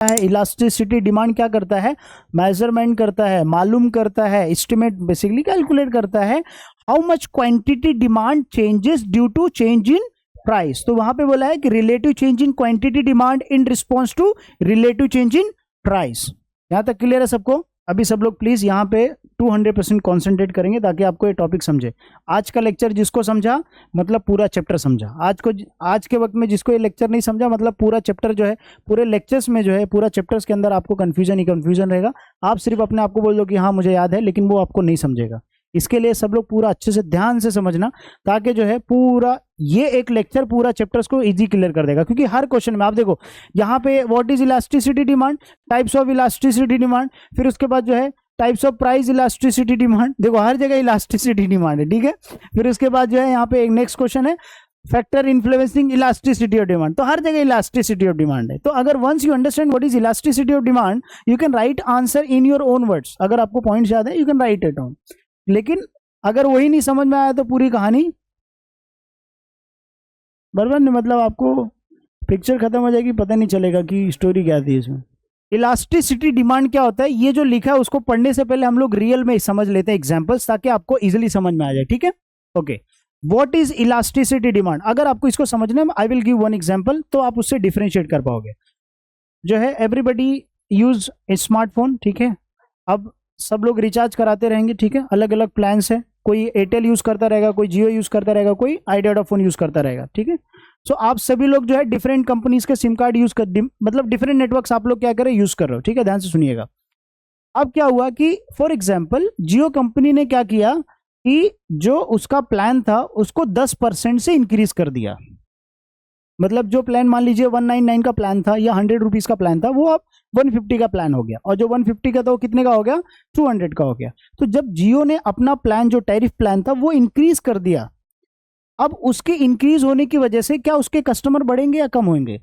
है elasticity demand क्या करता है, मेजरमेंट करता है, मालूम करता है, एस्टिमेट बेसिकली कैलकुलेट करता है how much quantity demand changes due to change in price. तो वहां पे बोला है कि relative change in quantity demand in response to relative change in price. यहां तक क्लियर है सबको? अभी सब लोग प्लीज यहाँ पे 200% कॉन्सेंट्रेट करेंगे ताकि आपको ये टॉपिक समझे। आज का लेक्चर जिसको समझा मतलब पूरा चैप्टर समझा। आज के वक्त में जिसको ये लेक्चर नहीं समझा मतलब पूरा चैप्टर जो है, पूरे लेक्चर्स में जो है, पूरा चैप्टर्स के अंदर आपको कंफ्यूजन ही कंफ्यूजन रहेगा। आप सिर्फ अपने आप को बोल दो कि हाँ मुझे याद है, लेकिन वो आपको नहीं समझेगा। इसके लिए सब लोग पूरा अच्छे से ध्यान से समझना, ताकि जो है पूरा ये एक लेक्चर पूरा चैप्टर्स को इजी क्लियर कर देगा। क्योंकि हर क्वेश्चन में आप देखो यहाँ पे what is elasticity demand, types of elasticity demand, फिर उसके बाद जो है types of price elasticity demand, देखो हर जगह इलास्टिसिटी डिमांड है, ठीक है। फिर उसके बाद जो है यहाँ पे एक नेक्स्ट क्वेश्चन है factor influencing elasticity of demand, तो हर जगह इलास्टिसिटी ऑफ डिमांड है। तो अगर once you understand what is elasticity of demand, you can write answer in your own words. अगर आपको पॉइंट्स याद है you can write it down, लेकिन अगर वही नहीं समझ में आया तो पूरी कहानी बर्बाद नहीं, मतलब आपको पिक्चर खत्म हो जाएगी, पता नहीं चलेगा कि स्टोरी क्या थी इसमें। इलास्टिसिटी डिमांड क्या होता है, ये जो लिखा है उसको पढ़ने से पहले हम लोग रियल में समझ लेते हैं एग्जांपल्स, ताकि आपको इजीली समझ में आ जाए, ठीक है। Okay, what is elasticity demand, अगर आपको इसको समझना है I will give one example, तो आप उससे डिफरेंशिएट कर पाओगे। जो है एवरीबडी यूज स्मार्टफोन, ठीक है। अब सब लोग रिचार्ज कराते रहेंगे, ठीक है, अलग अलग प्लान्स है, कोई एयरटेल यूज करता रहेगा, कोई जियो यूज करता रहेगा, कोई आइडिया वोडाफोन यूज करता रहेगा, ठीक है। सो आप सभी लोग जो है डिफरेंट कंपनीज के सिम कार्ड यूज कर, मतलब डिफरेंट नेटवर्क्स आप लोग क्या कर रहे हैं, यूज कर रहे हो, ठीक है। ध्यान से सुनिएगा। अब क्या हुआ कि फॉर एग्जाम्पल जियो कंपनी ने क्या किया कि जो उसका प्लान था उसको 10% से इंक्रीज कर दिया। मतलब जो प्लान मान लीजिए 199 का प्लान था या 100 रुपीज का प्लान था, वो अब 150 का प्लान हो गया, और जो 150 का था वो कितने का हो गया, 200 का हो गया। तो जब जियो ने अपना प्लान, जो टैरिफ प्लान था, वो इंक्रीज कर दिया, अब उसके इंक्रीज होने की वजह से क्या उसके कस्टमर बढ़ेंगे या कम होंगे?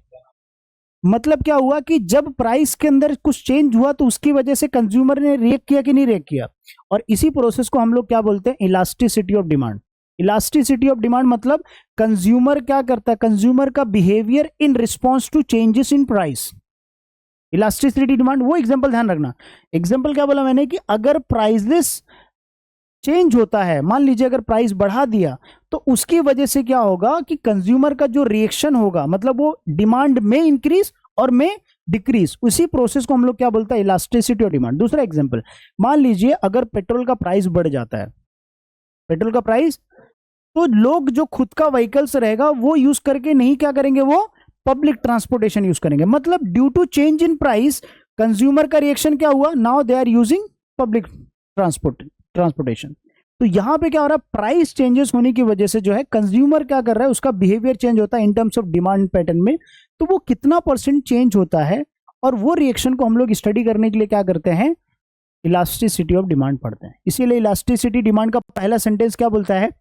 मतलब क्या हुआ कि जब प्राइस के अंदर कुछ चेंज हुआ तो उसकी वजह से कंज्यूमर ने रिएक्ट किया कि नहीं रिएक्ट किया। और इसी प्रोसेस को हम लोग क्या बोलते हैं, elasticity of demand. Elasticity of demand मतलब कंज्यूमर क्या करता है, कंज्यूमर का behaviour in response to changes in price. Elasticity demand, वो एग्जांपल ध्यान रखना। एग्जांपल क्या बोला मैंने कि अगर प्राइसेस चेंज होता है, मान लीजिए अगर प्राइस बढ़ा दिया, तो उसकी वजह से क्या होगा कि कंज्यूमर का जो रिएक्शन होगा, मतलब वो डिमांड में इंक्रीज और में डिक्रीज, उसी प्रोसेस को हम लोग क्या बोलते हैं, इलास्टिसिटी ऑफ डिमांड। दूसरा एग्जांपल, मान लीजिए अगर पेट्रोल का प्राइस बढ़ जाता है, पेट्रोल का प्राइस, तो लोग जो खुद का व्हीकल्स रहेगा वो यूज करके नहीं क्या करेंगे, वो पब्लिक ट्रांसपोर्टेशन यूज करेंगे। मतलब due to change in price consumer का रिएक्शन क्या हुआ, now they are using public transportation. तो यहां पे क्या हो रहा है, प्राइस चेंजेस होने की वजह से जो है कंज्यूमर क्या कर रहा है, उसका बिहेवियर चेंज होता है in terms of demand pattern में। तो वो कितना % चेंज होता है, और वो रिएक्शन को हम लोग स्टडी करने के लिए क्या करते हैं, इलास्टिसिटी ऑफ डिमांड पढ़ते हैं। इसीलिए इलास्टिसिटी डिमांड का पहला सेंटेंस क्या बोलता है,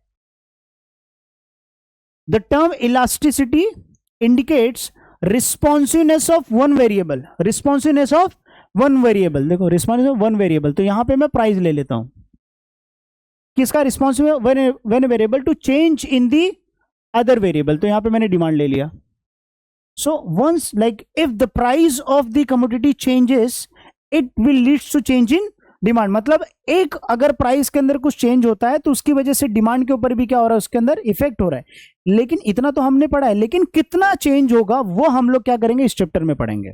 the term elasticity indicates responsiveness of one variable, responsiveness of one variable. देखो रिस्पॉन्सिव ऑफ वन वेरिएबल, तो यहां पे मैं प्राइस ले लेता हूं, किसका responsive, one variable to change in the other variable, तो यहां पे मैंने डिमांड ले लिया। So once like if the price of the commodity changes it will leads to change in demand. मतलब एक अगर प्राइस के अंदर कुछ चेंज होता है तो उसकी वजह से डिमांड के ऊपर भी क्या हो रहा है, उसके अंदर इफेक्ट हो रहा है। लेकिन इतना तो हमने पढ़ा है, लेकिन कितना चेंज होगा वो हम लोग क्या करेंगे, इस चैप्टर में पढ़ेंगे।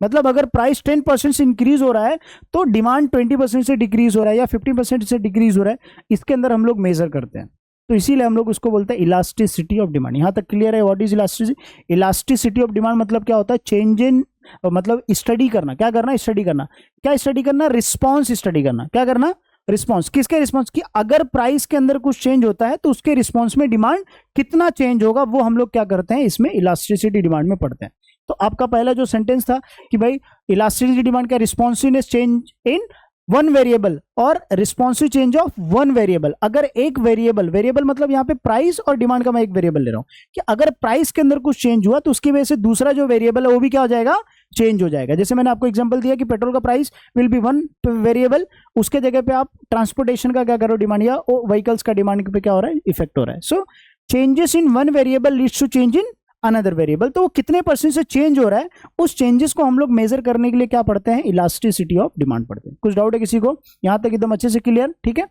मतलब अगर प्राइस 10% से इंक्रीज हो रहा है तो डिमांड 20% से डिक्रीज हो रहा है या 15% से डिक्रीज हो रहा है, इसके अंदर हम लोग मेजर करते हैं। तो इसीलिए हम लोग उसको बोलते हैं इलास्टिसिटी ऑफ डिमांड। यहां तक क्लियर है, what is elasticity? Elasticity of demand मतलब क्या होता है, चेंज इन, मतलब स्टडी करना, क्या करना, स्टडी करना। क्या स्टडी करना, रिस्पॉन्स स्टडी करना। क्या करना, रिस्पॉन्स, किसके रिस्पॉन्स की, अगर प्राइस के अंदर कुछ चेंज होता है तो उसके रिस्पॉन्स में डिमांड कितना चेंज होगा, वो हम लोग क्या करते हैं, इसमें इलास्टिसिटी डिमांड में पढ़ते हैं। तो आपका पहला जो सेंटेंस था कि भाई इलास्टिसिटी डिमांड का responsiveness change in one variable और responsive change of one variable. अगर एक वेरिएबल, वेरिएबल मतलब यहाँ पे प्राइस और डिमांड का मैं एक वेरिएबल ले रहा हूं, कि अगर प्राइस के अंदर कुछ चेंज हुआ तो उसकी वजह से दूसरा जो वेरिएबल है वो भी क्या हो जाएगा, चेंज हो जाएगा। जैसे मैंने आपको एग्जांपल दिया कि पेट्रोल का price will be one variable, उसके जगह पे आप ट्रांसपोर्टेशन का क्या करो, डिमांड या व्हीकल्स का डिमांड पे क्या हो रहा है, इफेक्ट हो रहा है। So changes in one variable leads to change in another variable. तो वो कितने परसेंट से चेंज हो रहा है, उस चेंजेस को हम लोग मेजर करने के लिए क्या पढ़ते हैं, इलास्टिसिटी ऑफ डिमांड पढ़ते हैं। कुछ डाउट है किसी को? यहां तक एकदम अच्छे से क्लियर? ठीक है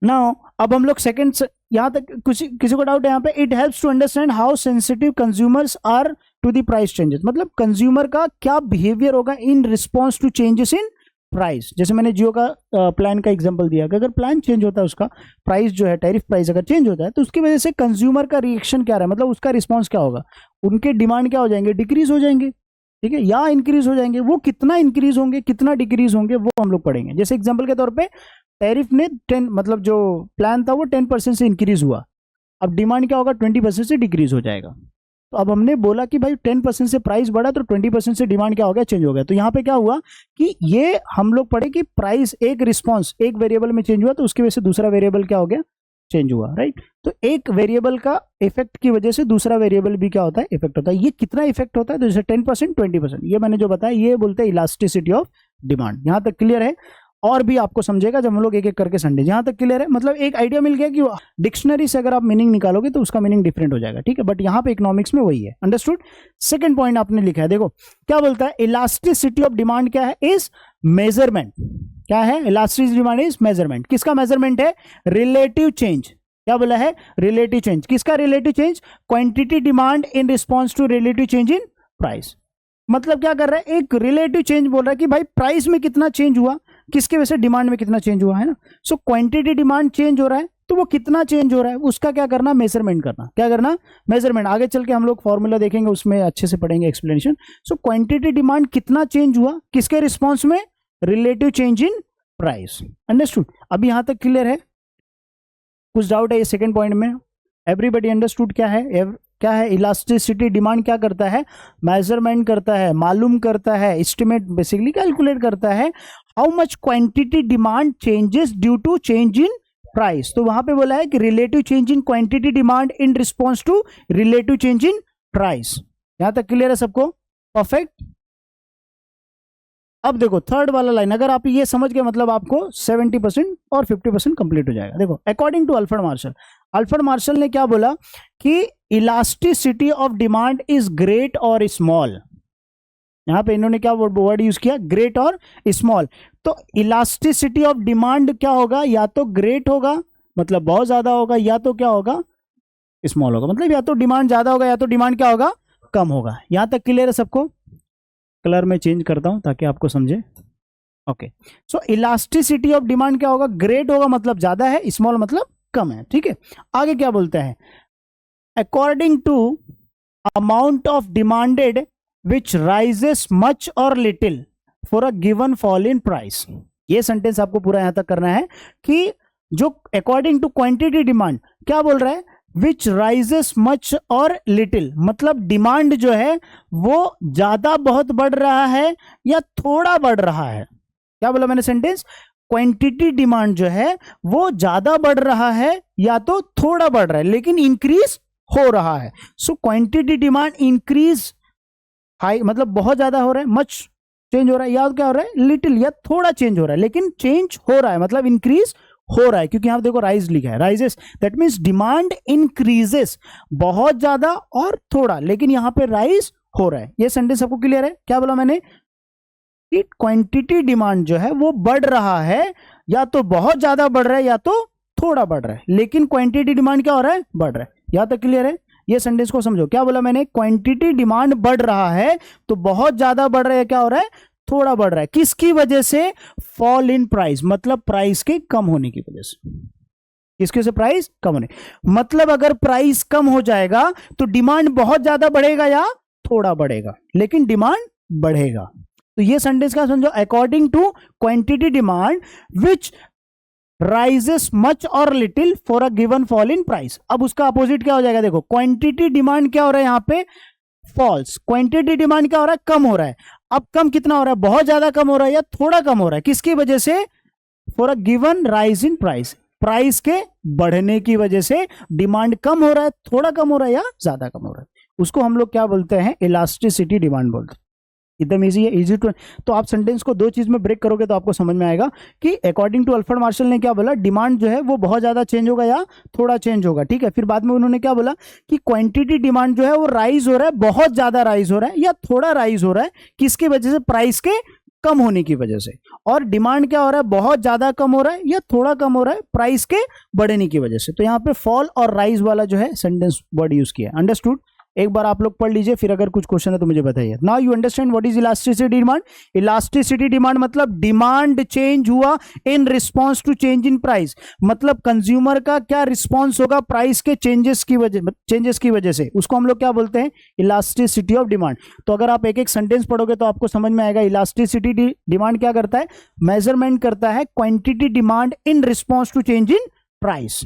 नाउ अब हम लोग सेकंड, यहां तक किसी को डाउट है यहाँ पे? It helps to understand how sensitive consumers are to the price changes. मतलब कंज्यूमर का क्या बिहेवियर होगा in response to changes in price. जैसे मैंने जियो का प्लान का एग्जांपल दिया कि अगर प्लान चेंज होता है, उसका प्राइस जो है, टैरिफ प्राइस अगर चेंज होता है, तो उसकी वजह से कंज्यूमर का रिएक्शन क्या रहा है, मतलब उसका रिस्पॉन्स क्या होगा, उनके डिमांड क्या हो जाएंगे, डिक्रीज हो जाएंगे, ठीक है, या इंक्रीज हो जाएंगे। वो कितना इंक्रीज होंगे, कितना डिक्रीज होंगे, वो हम लोग पढ़ेंगे। जैसे एग्जाम्पल के तौर पर टैरिफ ने 10, मतलब जो प्लान था वो 10% से इंक्रीज हुआ, अब डिमांड क्या होगा, 20% से डिक्रीज हो जाएगा। तो अब हमने बोला कि भाई 10% से प्राइस बढ़ा तो 20% से डिमांड क्या हो गया, चेंज हो गया। तो यहाँ पे क्या हुआ कि ये हम लोग पढ़े कि प्राइस एक रिस्पॉन्स एक वेरिएबल में चेंज हुआ, तो उसकी वजह से दूसरा वेरिएबल क्या हो गया, चेंज हुआ, राइट। तो एक वेरिएबल का इफेक्ट की वजह से दूसरा वेरिएबल भी क्या होता है, इफेक्ट होता है। ये कितना इफेक्ट होता है, तो जैसे 10%, 20%, ये मैंने जो बताया ये बोलते हैं इलास्टिसिटी ऑफ डिमांड। यहां तक क्लियर है? और भी आपको समझेगा जब हम लोग एक एक करके संडे। यहां तक क्लियर है? मतलब एक आइडिया मिल गया कि डिक्शनरी से अगर आप मीनिंग निकालोगे तो उसका मीनिंग डिफरेंट हो जाएगा, ठीक है, बट यहां पे इकोनॉमिक्स में वही है। अंडरस्टूड? सेकंड पॉइंट आपने लिखा है, देखो क्या बोलता है, इलास्टिसिटी ऑफ डिमांड क्या है, इज मेजरमेंट। क्या है? Elasticity demand is measurement. किसका मेजरमेंट है? Relative change. क्या बोला है? Relative change. किसका relative change? Quantity demand in response to relative change in price. मतलब क्या कर रहा है, एक रिलेटिव चेंज बोल रहा है कि भाई प्राइस में कितना चेंज हुआ, किसके वजह से, डिमांड में कितना चेंज हुआ, है ना। सो क्वांटिटी डिमांड चेंज हो रहा है, तो वो कितना चेंज हो रहा है उसका क्या करना, मेजरमेंट करना। क्या करना? मेजरमेंट। आगे चल के हम लोग फॉर्मूला देखेंगे, उसमें अच्छे से पढ़ेंगे एक्सप्लेनेशन। सो क्वांटिटी डिमांड कितना चेंज हुआ, किसके रिस्पॉन्स में, relative change in price. Understood? अभी यहां तक क्लियर है? कुछ डाउट है ये सेकेंड पॉइंट में? एवरीबडी अंडरस्टूड क्या है? क्या है इलास्टिसिटी डिमांड? क्या करता है? मेजरमेंट करता है, मालूम करता है, एस्टिमेट बेसिकली कैलकुलेट करता है how much quantity demand changes due to change in price. तो वहां पे बोला है कि relative change in quantity demand in response to relative change in price. यहां तक क्लियर है सबको? परफेक्ट। अब देखो थर्ड वाला लाइन, अगर आप ये समझ गए मतलब आपको 70% और 50% कंप्लीट हो जाएगा। देखो according to Alfred Marshall, Alfred Marshall ने क्या बोला कि elasticity of demand is great और स्मॉल। यहां पे इन्होंने क्या वर्ड यूज किया, ग्रेट और स्मॉल। तो इलास्टिसिटी ऑफ डिमांड क्या होगा, या तो ग्रेट होगा मतलब बहुत ज्यादा होगा, या तो क्या होगा, स्मॉल होगा मतलब या तो डिमांड ज्यादा होगा या तो डिमांड क्या होगा, कम होगा। यहां तक क्लियर है सबको? कलर में चेंज करता हूं ताकि आपको समझे। Okay, so elasticity of demand क्या होगा, ग्रेट होगा मतलब ज्यादा है, स्मॉल मतलब कम है, ठीक है। आगे क्या बोलते हैं, according to amount of demanded which rises much और little for a given fall in price. ये सेंटेंस आपको पूरा यहां तक करना है कि जो अकॉर्डिंग टू क्वांटिटी डिमांड क्या बोल रहा है, विच राइजेस मच और लिटिल, मतलब डिमांड जो है वो ज्यादा बहुत बढ़ रहा है या थोड़ा बढ़ रहा है। क्या बोला मैंने सेंटेंस, क्वांटिटी डिमांड जो है वो ज्यादा बढ़ रहा है या तो थोड़ा बढ़ रहा है, लेकिन इंक्रीज हो रहा है। So quantity demand increase high मतलब बहुत ज्यादा हो रहा है, मच चेंज हो रहा है, या क्या हो रहा है, लिटिल या थोड़ा चेंज हो रहा है, लेकिन चेंज हो रहा है मतलब इंक्रीज हो रहा है, क्योंकि यहां देखो राइज लिखा है, rises, that means demand increases, बहुत ज्यादा और थोड़ा, लेकिन यहां पे राइज हो रहा है। ये सेंटेंस सबको क्लियर है? क्या बोला मैंने कि क्वांटिटी डिमांड जो है वो बढ़ रहा है, या तो बहुत ज्यादा बढ़ रहा है या तो थोड़ा बढ़ रहा है, लेकिन क्वांटिटी डिमांड क्या हो रहा है, बढ़ रहा है। यहां तक क्लियर है? ये सेंटेंस को समझो। क्या बोला मैंने, क्वांटिटी डिमांड बढ़ रहा है तो बहुत ज्यादा बढ़ रहा है, क्या हो रहा है, थोड़ा बढ़ रहा है, किसकी वजह से, फॉल इन प्राइस, मतलब प्राइस के कम होने की वजह से। किसकी वजह से, प्राइस कम होने, मतलब अगर प्राइस कम हो जाएगा तो डिमांड बहुत ज्यादा बढ़ेगा या थोड़ा बढ़ेगा, लेकिन डिमांड बढ़ेगा। तो ये सेंटेंस का समझो, according to quantity demand which rises much और little for a given fall in price. अब उसका अपोजिट क्या हो जाएगा, देखो क्वांटिटी डिमांड क्या हो रहा है यहां पे, फॉल्स, क्वांटिटी डिमांड क्या हो रहा है, कम हो रहा है। अब कम कितना हो रहा है, बहुत ज्यादा कम हो रहा है या थोड़ा कम हो रहा है, किसकी वजह से, for a given rise in price, price के बढ़ने की वजह से डिमांड कम हो रहा है, थोड़ा कम हो रहा है या ज्यादा कम हो रहा है, उसको हम लोग क्या बोलते हैं, इलास्टिसिटी डिमांड बोलते हैं। एकदम इजी है, इजी टू। तो आप सेंटेंस को दो चीज में ब्रेक करोगे तो आपको समझ में आएगा कि अकॉर्डिंग टू अल्फ्रेड मार्शल ने क्या बोला, डिमांड जो है वो बहुत ज्यादा चेंज होगा या थोड़ा चेंज होगा, ठीक है। फिर बाद में उन्होंने क्या बोला कि क्वांटिटी डिमांड जो है वो राइज हो रहा है, बहुत ज्यादा राइज हो रहा है या थोड़ा राइज हो रहा है, किसकी वजह से, प्राइस के कम होने की वजह से। और डिमांड क्या हो रहा है, बहुत ज्यादा कम हो रहा है या थोड़ा कम हो रहा है, प्राइस के बढ़ने की वजह से। तो यहाँ पे फॉल और राइज वाला जो है सेंटेंस वर्ड यूज किया, अंडरस्टूड। एक बार आप लोग पढ़ लीजिए, फिर अगर कुछ क्वेश्चन है तो मुझे बताइए। Now you understand what is elasticity demand. Elasticity demand मतलब डिमांड चेंज हुआ in response to change in price, मतलब कंज्यूमर का क्या रिस्पॉन्स होगा प्राइस के चेंजेस की वजह से, उसको हम लोग क्या बोलते हैं, इलास्टिसिटी ऑफ डिमांड। तो अगर आप एक एक सेंटेंस पढ़ोगे तो आपको समझ में आएगा इलास्टिसिटी डिमांड क्या करता है, मेजरमेंट करता है quantity demand in response to change in price.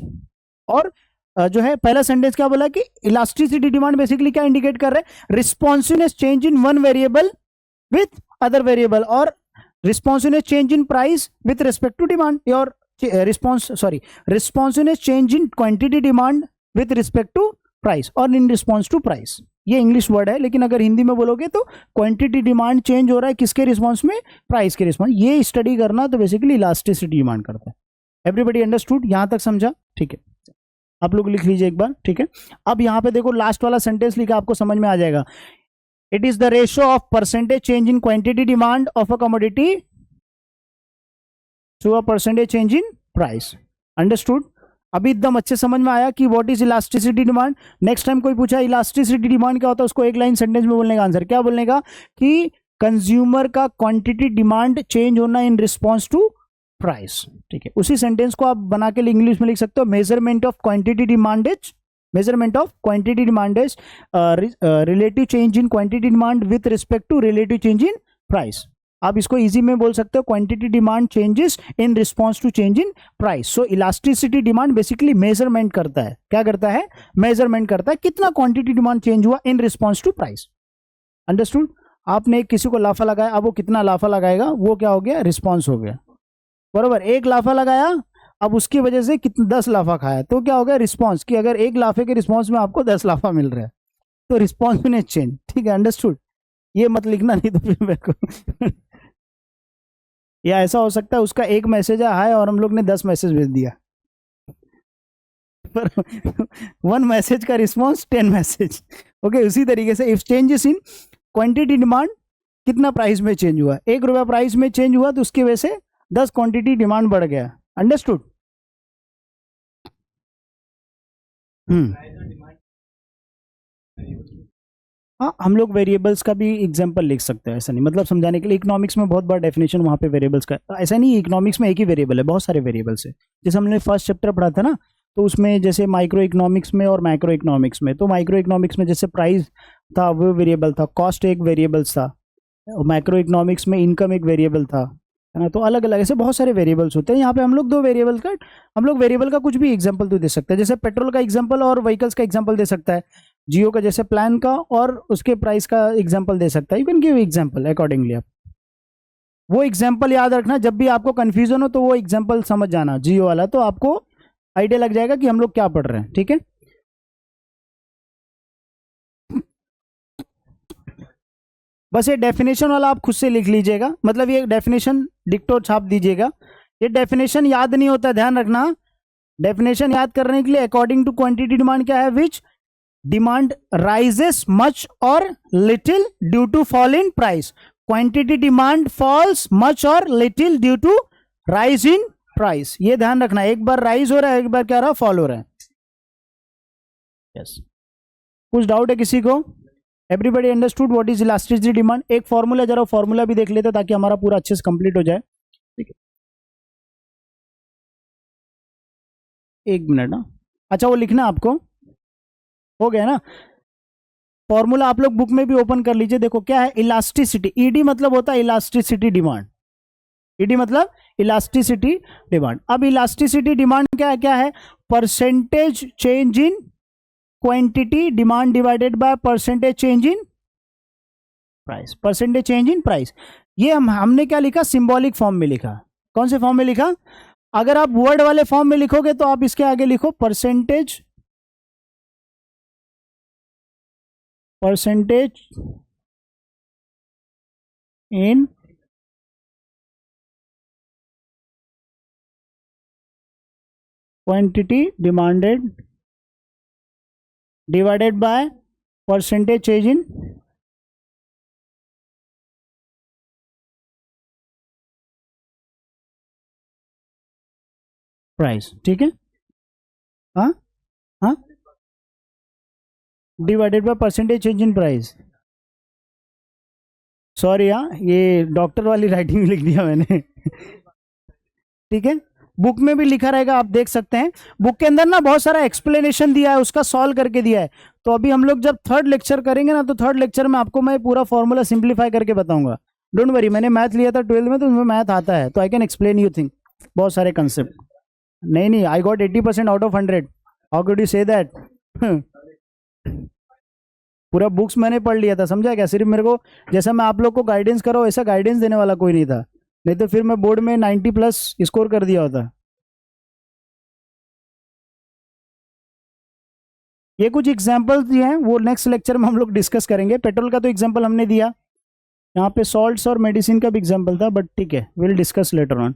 और जो है पहला सेंटेंस क्या बोला कि इलास्टिसिटी डिमांड बेसिकली क्या इंडिकेट कर रहा है, responsiveness change in one variable with other variable, और responsiveness change in price with respect to demand, और responsiveness change in quantity demand with respect to price और इन रिस्पॉन्स टू प्राइस। ये English word है, लेकिन अगर हिंदी में बोलोगे तो क्वांटिटी डिमांड चेंज हो रहा है किसके रिस्पॉन्स में, प्राइस के रिस्पॉन्स। ये स्टडी करना तो बेसिकली इलास्टिसिटी डिमांड करता है। एवरीबॉडी अंडरस्टूड, यहां तक समझा, ठीक है। आप लोग लिख लीजिए एक बार, ठीक है। अब यहां पे देखो लास्ट वाला सेंटेंस लिखा, आपको समझ में आ जाएगा। It is the ratio of percentage change in quantity demand of a commodity to a percentage change in price, understood. अभी एकदम अच्छे समझ में आया कि what is elasticity demand. Next time कोई पूछा इलास्टिसिटी डिमांड क्या होता है, उसको एक लाइन सेंटेंस में बोलने का आंसर क्या बोलने का, कि कंज्यूमर का क्वांटिटी डिमांड चेंज होना इन रिस्पॉन्स टू प्राइस, ठीक है। उसी सेंटेंस को आप बना के इंग्लिश में लिख सकते हो, measurement of quantity demand is relative change in quantity demand with respect to relative change in price. आप इसको इजी में बोल सकते हो, quantity demand changes in response to change in price. So elasticity demand basically measurement करता है, क्या करता है, मेजरमेंट करता है कितना क्वांटिटी डिमांड चेंज हुआ in response to price, understood. आपने किसी को लाफा लगाया, अब वो कितना लाफा लगाएगा, वो क्या हो गया, रिस्पॉन्स हो गया, बरोबर। एक लाफा लगाया, अब उसकी वजह से कितना 10 लाफा खाया, तो क्या हो गया, रिस्पॉन्स। कि अगर एक लाफे के रिस्पॉन्स में आपको 10 लाफा मिल रहा है तो रिस्पॉन्सिवनेस चेंज, ठीक है, अंडरस्टूड। ये मत लिखना नहीं तो फिर मेरे को या ऐसा हो सकता है उसका एक मैसेज है हाय और हम लोग ने 10 मैसेज भेज दिया, पर 1 मैसेज का रिस्पॉन्स 10 मैसेज, ओके। उसी तरीके से if changes in quantity demand, कितना प्राइस में चेंज हुआ, 1 रुपया प्राइस में चेंज हुआ तो उसकी वजह से 10 क्वांटिटी डिमांड बढ़ गया, अंडरस्टूड। हाँ, हम लोग वेरिएबल्स का भी एग्जांपल लिख सकते हैं, ऐसा नहीं, मतलब समझाने के लिए। इकोनॉमिक्स में बहुत बड़ा डेफिनेशन वहाँ पे वेरिएबल्स का, ऐसा नहीं इकोनॉमिक्स में एक ही वेरिएबल है, बहुत सारे वेरिएबल्स है। जैसे हमने फर्स्ट चैप्टर पढ़ा था ना, तो उसमें जैसे माइक्रो इकोनॉमिक्स में और मैक्रो इकोनॉमिक्स में, तो माइक्रो इकोनॉमिक्स में जैसे प्राइस था वो वेरिएबल था, कॉस्ट एक वेरिएबल्स था, मैक्रो इकोनॉमिक्स में इनकम एक वेरिएबल था, है ना। तो अलग अलग ऐसे बहुत सारे वेरिएबल्स होते हैं। यहाँ पे हम लोग वेरिएबल का कुछ भी एग्जांपल तो दे सकते हैं, जैसे पेट्रोल का एग्जांपल और व्हीकल्स का एग्जांपल दे सकता है, जियो का जैसे प्लान का और उसके प्राइस का एग्जांपल दे सकता है। You can give example accordingly. आप वो एग्जांपल याद रखना, जब भी आपको कंफ्यूजन हो तो वो एग्जांपल समझ जाना जियो वाला, तो आपको आइडिया लग जाएगा कि हम लोग क्या पढ़ रहे हैं, ठीक है। बस ये डेफिनेशन वाला आप खुद से लिख लीजिएगा, मतलब ये डेफिनेशन डिक्टो छाप दीजिएगा। ये डेफिनेशन याद नहीं होता, ध्यान रखना। डेफिनेशन याद करने के लिए अकॉर्डिंग टू क्वांटिटी डिमांड क्या है, विच डिमांड राइजेस मच और little due to fall in price, quantity demand falls much और little due to rise in price. ये ध्यान रखना, एक बार राइज हो रहा है, एक बार क्या रहा, फॉल हो रहा है। यस, कुछ डाउट है किसी को? Everybody understood what is elasticity demand? एक फॉर्मूला, जरा फॉर्मूला भी देख लेते ताकि हमारा पूरा अच्छे से कंप्लीट हो जाए, ठीक है। एक मिनट ना, अच्छा वो लिखना आपको, हो गया ना। फॉर्मूला आप लोग बुक में भी ओपन कर लीजिए, देखो क्या है, इलास्टिसिटी, ईडी मतलब होता है इलास्टिसिटी डिमांड, ईडी मतलब इलास्टिसिटी डिमांड। अब इलास्टिसिटी डिमांड क्या है, percentage change in quantity demand divided by percentage change in price, percentage change in price. ये हमने क्या लिखा, सिंबॉलिक फॉर्म में लिखा। कौन से फॉर्म में लिखा? अगर आप वर्ड वाले फॉर्म में लिखोगे तो आप इसके आगे लिखो percentage in quantity demanded divided by percentage change in price. ठीक है, हाँ हाँ, divided by percentage change in price. Sorry हाँ, ये डॉक्टर वाली राइटिंग लिख दिया मैंने। ठीक है, बुक में भी लिखा रहेगा, आप देख सकते हैं। बुक के अंदर ना बहुत सारा एक्सप्लेनेशन दिया है, उसका सॉल्व करके दिया है। तो अभी हम लोग जब थर्ड लेक्चर करेंगे ना, तो थर्ड लेक्चर में आपको मैं पूरा फॉर्मूला सिंप्लीफाई करके बताऊंगा। डोंट वरी, मैंने मैथ लिया था 12th में, तो उसमें मैथ आता है, तो I can explain you think बहुत सारे कंसेप्ट। नहीं नहीं, I got 80% out of 100। How could you say that? पूरा बुक्स मैंने पढ़ लिया था, समझा क्या? सिर्फ मेरे को जैसा मैं आप लोग को गाइडेंस करो वैसा गाइडेंस देने वाला कोई नहीं था, नहीं तो फिर मैं बोर्ड में 90+ स्कोर कर दिया होता। ये कुछ एग्जांपल्स दिए हैं, वो नेक्स्ट लेक्चर में हम लोग डिस्कस करेंगे। पेट्रोल का तो एग्जांपल हमने दिया, यहाँ पे सॉल्ट्स और मेडिसिन का भी एग्जांपल था, बट ठीक है, विल डिस्कस लेटर ऑन।